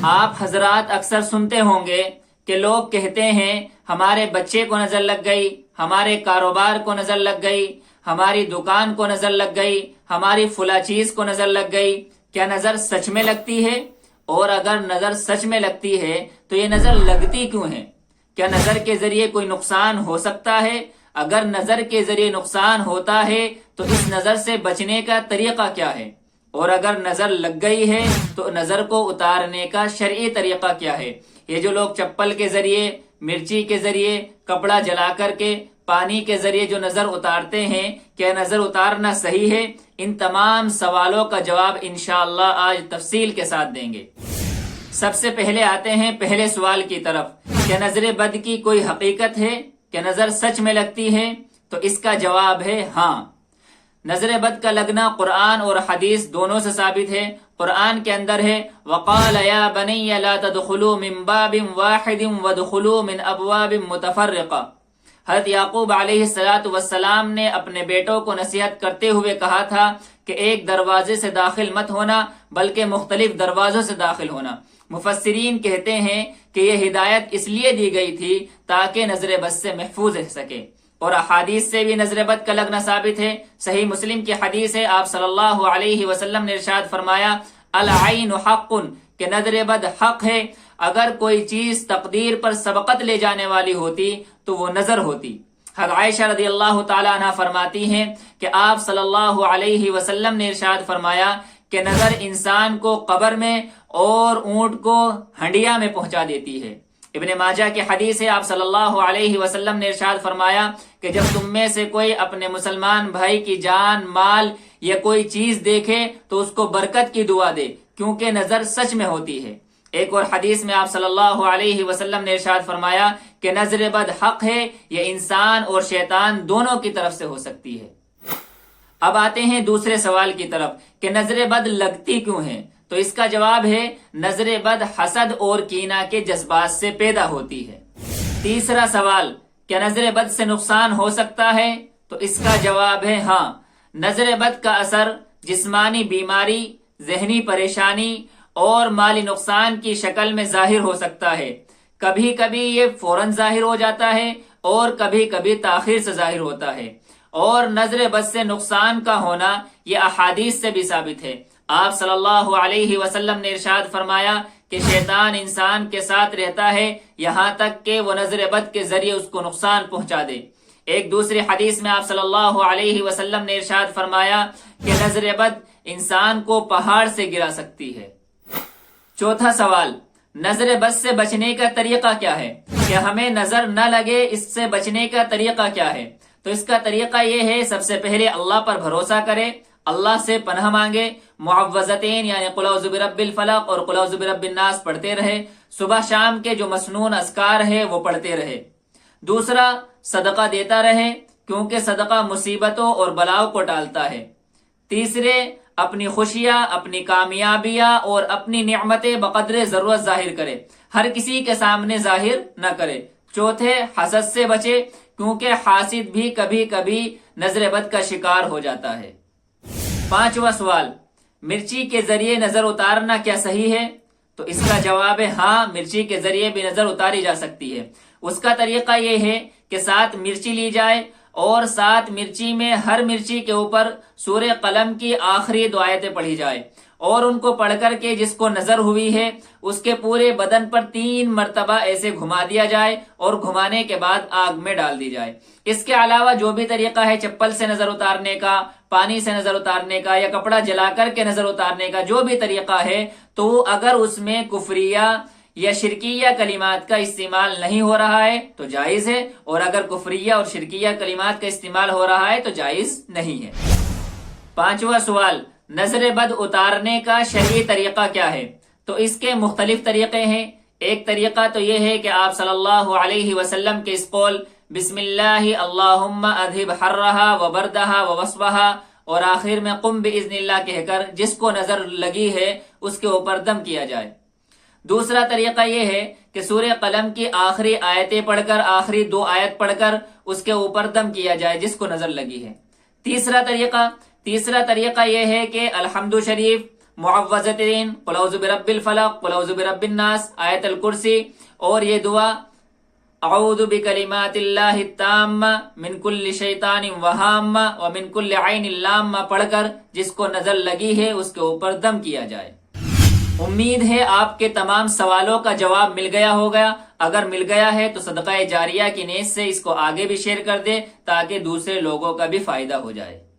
آپ حضرات اکثر سنتے ہوں گے کہ لوگ کہتے ہیں ہمارے بچے کو نظر لگ گئی، ہمارے کاروبار کو نظر لگ گئی، ہماری دکان کو نظر لگ گئی، ہماری فلاں چیز کو نظر لگ گئی۔ کیا نظر سچ میں لگتی ہے؟ اور اگر نظر سچ میں لگتی ہے تو یہ نظر لگتی کیوں ہے؟ کیا نظر کے ذریعے کوئی نقصان ہو سکتا ہے؟ اگر نظر کے ذریعے نقصان ہوتا ہے تو اس نظر سے بچنے کا طریقہ کیا ہے؟ اور اگر نظر لگ گئی ہے تو نظر کو اتارنے کا شرعی طریقہ کیا ہے؟ یہ جو لوگ چپل کے ذریعے، مرچی کے ذریعے، کپڑا جلا کر کے، پانی کے ذریعے جو نظر اتارتے ہیں، کیا نظر اتارنا صحیح ہے؟ ان تمام سوالوں کا جواب انشاءاللہ آج تفصیل کے ساتھ دیں گے۔ سب سے پہلے آتے ہیں پہلے سوال کی طرف، کیا نظر بد کی کوئی حقیقت ہے؟ کیا نظر سچ میں لگتی ہے؟ تو اس کا جواب ہے ہاں۔ نظر بد کا لگنا قرآن اور حدیث دونوں سے ثابت ہے۔ قرآن کے اندر ہے وَقَالَ يَا بَنِيَّ لَا تَدْخُلُوا مِن بَابٍ وَاحِدٍ وَادْخُلُوا مِنْ أَبْوَابٍ مُتَفَرِّقَةٍ۔ حضرت یعقوب علیہ السلام نے اپنے بیٹوں کو نصیحت کرتے ہوئے کہا تھا کہ ایک دروازے سے داخل مت ہونا بلکہ مختلف دروازوں سے داخل ہونا۔ مفسرین کہتے ہیں کہ یہ ہدایت اس لیے دی گئی تھی تاکہ نظر بد سے محفوظ رہ سکے۔ اور احادیث سے بھی نظر بد کا لگنا ثابت ہے۔ صحیح مسلم کی حدیث ہے، آپ صلی اللہ علیہ وسلم نے ارشاد فرمایا العین حق، کہ نظر بد حق ہے۔ اگر کوئی چیز تقدیر پر سبقت لے جانے والی ہوتی تو وہ نظر ہوتی۔ حضرت عائشہ رضی اللہ تعالی عنہ فرماتی ہیں کہ آپ صلی اللہ علیہ وسلم نے ارشاد فرمایا کہ نظر انسان کو قبر میں اور اونٹ کو ہنڈیا میں پہنچا دیتی ہے۔ ابن ماجہ کی حدیث ہے، آپ صلی اللہ علیہ وسلم نے ارشاد فرمایا کہ جب تم میں سے کوئی اپنے مسلمان بھائی کی جان، مال یا کوئی چیز دیکھے تو اس کو برکت کی دعا دے، کیونکہ نظر سچ میں ہوتی ہے۔ ایک اور حدیث میں آپ صلی اللہ علیہ وسلم نے ارشاد فرمایا کہ نظر بد حق ہے، یہ انسان اور شیطان دونوں کی طرف سے ہو سکتی ہے۔ اب آتے ہیں دوسرے سوال کی طرف کہ نظر بد لگتی کیوں ہے؟ تو اس کا جواب ہے نظر بد حسد اور کینہ کے جذبات سے پیدا ہوتی ہے۔ تیسرا سوال، کیا نظر بد سے نقصان ہو سکتا ہے؟ تو اس کا جواب ہے ہاں۔ نظر بد کا اثر جسمانی بیماری، ذہنی پریشانی اور مالی نقصان کی شکل میں ظاہر ہو سکتا ہے۔ کبھی کبھی یہ فوراً ظاہر ہو جاتا ہے اور کبھی کبھی تاخیر سے ظاہر ہوتا ہے۔ اور نظر بد سے نقصان کا ہونا یہ احادیث سے بھی ثابت ہے۔ آپ صلی اللہ علیہ وسلم نے ارشاد فرمایا کہ شیطان انسان کے ساتھ رہتا ہے یہاں تک کہ وہ نظر بد کے ذریعے اس کو نقصان پہنچا دے۔ ایک دوسری حدیث میں آپ صلی اللہ علیہ وسلم نے ارشاد فرمایا کہ نظر بد انسان کو پہاڑ سے گرا سکتی ہے۔ چوتھا سوال، نظر بد سے بچنے کا طریقہ کیا ہے؟ کہ ہمیں نظر نہ لگے، اس سے بچنے کا طریقہ کیا ہے؟ تو اس کا طریقہ یہ ہے، سب سے پہلے اللہ پر بھروسہ کرے، اللہ سے پناہ مانگے، معوذتین یعنی قل اعوذ برب الفلق اور قل اعوذ برب الناس پڑھتے رہے، صبح شام کے جو مسنون اذکار ہے وہ پڑھتے رہے۔ دوسرا، صدقہ دیتا رہے، کیونکہ صدقہ مصیبتوں اور بلاؤں کو ٹالتا ہے۔ تیسرے، اپنی خوشیاں، اپنی کامیابیاں اور اپنی نعمتیں بقدر ضرورت ظاہر کرے، ہر کسی کے سامنے ظاہر نہ کرے۔ چوتھے، حسد سے بچے، کیونکہ حاسد بھی کبھی کبھی نظر بد کا شکار ہو جاتا ہے۔ پانچواں سوال، مرچی کے ذریعے نظر اتارنا کیا صحیح ہے؟ تو اس کا جواب ہے ہاں، مرچی کے ذریعے بھی نظر اتاری جا سکتی ہے۔ اس کا طریقہ یہ ہے کہ 7 مرچی لی جائے اور 7 مرچی میں ہر مرچی کے اوپر سورہ قلم کی آخری 2 آیتیں پڑھی جائے اور ان کو پڑھ کر کے جس کو نظر ہوئی ہے اس کے پورے بدن پر 3 مرتبہ ایسے گھما دیا جائے اور گھمانے کے بعد آگ میں ڈال دی جائے۔ اس کے علاوہ جو بھی طریقہ ہے چپل سے نظر اتارنے کا، پانی سے نظر اتارنے کا یا کپڑا جلا کر کے نظر اتارنے کا، جو بھی طریقہ ہے تو اگر اس میں کفریہ یا شرکیہ کلمات کا استعمال نہیں ہو رہا ہے تو جائز ہے، اور اگر کفریہ اور شرکیہ کلمات کا استعمال ہو رہا ہے تو جائز نہیں ہے۔ پانچواں سوال، نظر بد اتارنے کا شرعی طریقہ کیا ہے؟ تو اس کے مختلف طریقے ہیں۔ ایک طریقہ تو یہ ہے کہ آپ صلی اللہ علیہ وسلم کے اس قول بسم اللہ اللہم اذہب حرہا وبردہا ووصبہا اور آخر میں قم باذن اللہ کہہ کر جس کو نظر لگی ہے اس کے اوپر دم کیا جائے۔ دوسرا طریقہ یہ ہے کہ سورہ قلم کی آخری آیتیں پڑھ کر، آخری 2 آیت پڑھ کر اس کے اوپر دم کیا جائے جس کو نظر لگی ہے۔ تیسرا طریقہ یہ ہے کہ الحمد شریف، معوذتین، قل اعوذ برب الفلق، قل اعوذ برب الناس، آیت الکرسی، اور یہ دعا اعوذ بکلمات اللہ التامہ من کل شیطان وہامہ ومن کل عین لامہ پڑھ کر جس کو نظر لگی ہے اس کے اوپر دم کیا جائے۔ امید ہے آپ کے تمام سوالوں کا جواب مل گیا ہوگا۔ اگر مل گیا ہے تو صدقہ جاریہ کی نیت سے اس کو آگے بھی شیئر کر دے تاکہ دوسرے لوگوں کا بھی فائدہ ہو جائے۔